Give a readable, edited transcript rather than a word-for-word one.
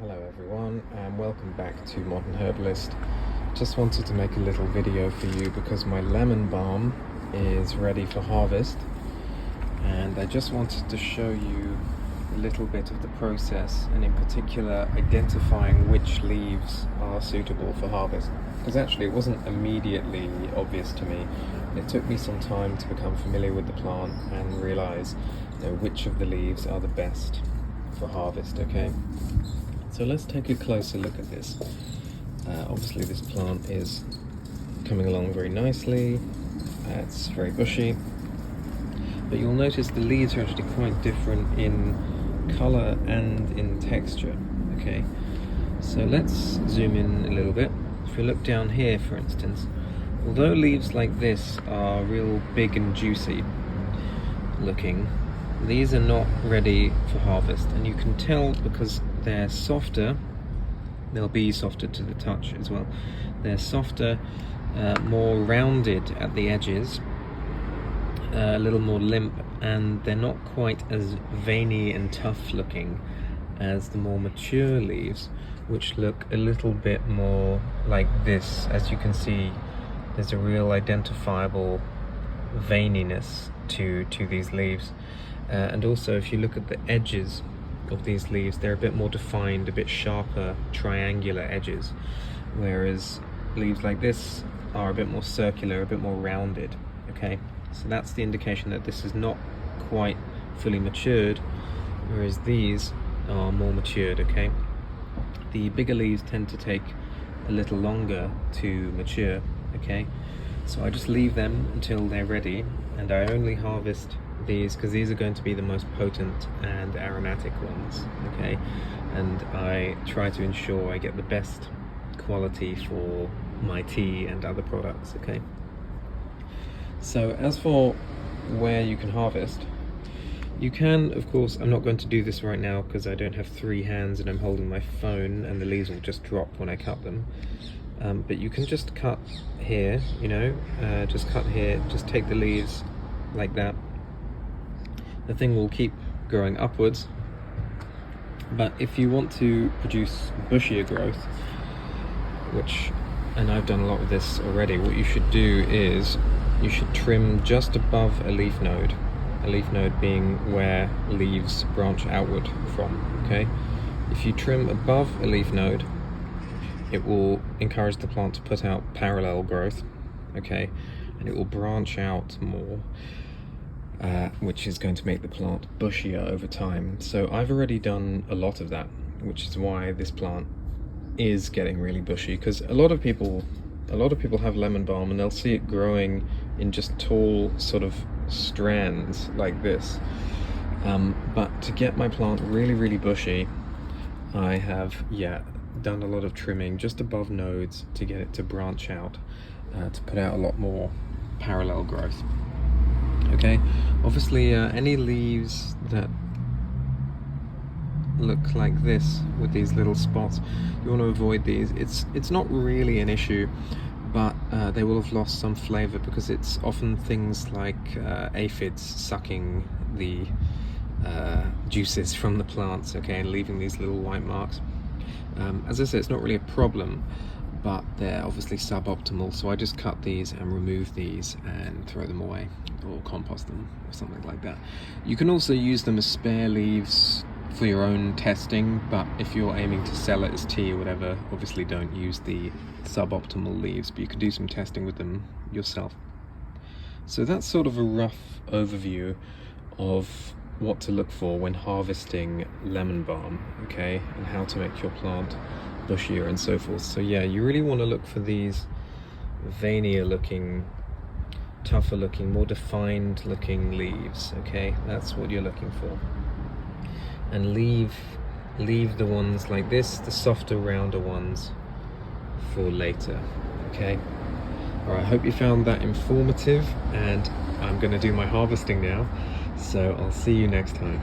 Hello everyone and welcome back to Modern Herbalist. Just wanted to make a little video for you because my lemon balm is ready for harvest, and I just wanted to show you a little bit of the process, and in particular identifying which leaves are suitable for harvest, because actually it wasn't immediately obvious to me. It took me some time to become familiar with the plant and realize which of the leaves are the best for harvest. Okay, so let's take a closer look at this. Obviously this plant is coming along very nicely. It's very bushy, but you'll notice the leaves are actually quite different in color and in texture. Okay, so let's zoom in a little bit. If we look down here, for instance, although leaves like this are real big and juicy looking, these are not ready for harvest, and you can tell because they're softer. They'll be softer to the touch as well. They're softer, more rounded at the edges, a little more limp, and they're not quite as veiny and tough looking as the more mature leaves, which look a little bit more like this. As you can see, there's a real identifiable veininess to these leaves. And also, if you look at the edges of these leaves, they're a bit more defined, a bit sharper, triangular edges, whereas leaves like this are a bit more circular, a bit more rounded. Okay, so that's the indication that this is not quite fully matured, whereas these are more matured. Okay, the bigger leaves tend to take a little longer to mature. Okay, so I just leave them until they're ready, and I only harvest these because these are going to be the most potent and aromatic ones. Okay, and I try to ensure I get the best quality for my tea and other products. Okay, so as for where you can harvest, you can, of course, I'm not going to do this right now because I don't have 3 hands and I'm holding my phone and the leaves will just drop when I cut them. But you can just cut here, just cut here, just take the leaves like that. The thing will keep growing upwards, but if you want to produce bushier growth, and I've done a lot of this already, what you should do is you should trim just above a leaf node being where leaves branch outward from. Okay, if you trim above a leaf node, it will encourage the plant to put out parallel growth. Okay, and it will branch out more, which is going to make the plant bushier over time. So I've already done a lot of that, which is why this plant is getting really bushy, because a lot of people have lemon balm and they'll see it growing in just tall sort of strands like this. But to get my plant really bushy, I have done a lot of trimming just above nodes to get it to branch out, to put out a lot more parallel growth. Okay, obviously any leaves that look like this with these little spots, you want to avoid these. It's not really an issue, but they will have lost some flavor because it's often things like aphids sucking the juices from the plants, okay, and leaving these little white marks. As I said, it's not really a problem, but they're obviously suboptimal, so I just cut these and remove these and throw them away, or compost them or something like that. You can also use them as spare leaves for your own testing, but if you're aiming to sell it as tea or whatever, obviously don't use the suboptimal leaves, but you can do some testing with them yourself. So that's sort of a rough overview of what to look for when harvesting lemon balm, okay, and how to make your plant bushier and so forth. So yeah, you really want to look for these veinier looking, tougher looking, more defined looking leaves. Okay, that's what you're looking for, and leave the ones like this, the softer, rounder ones, for later. Okay, all right, I hope you found that informative, and I'm going to do my harvesting now, so I'll see you next time.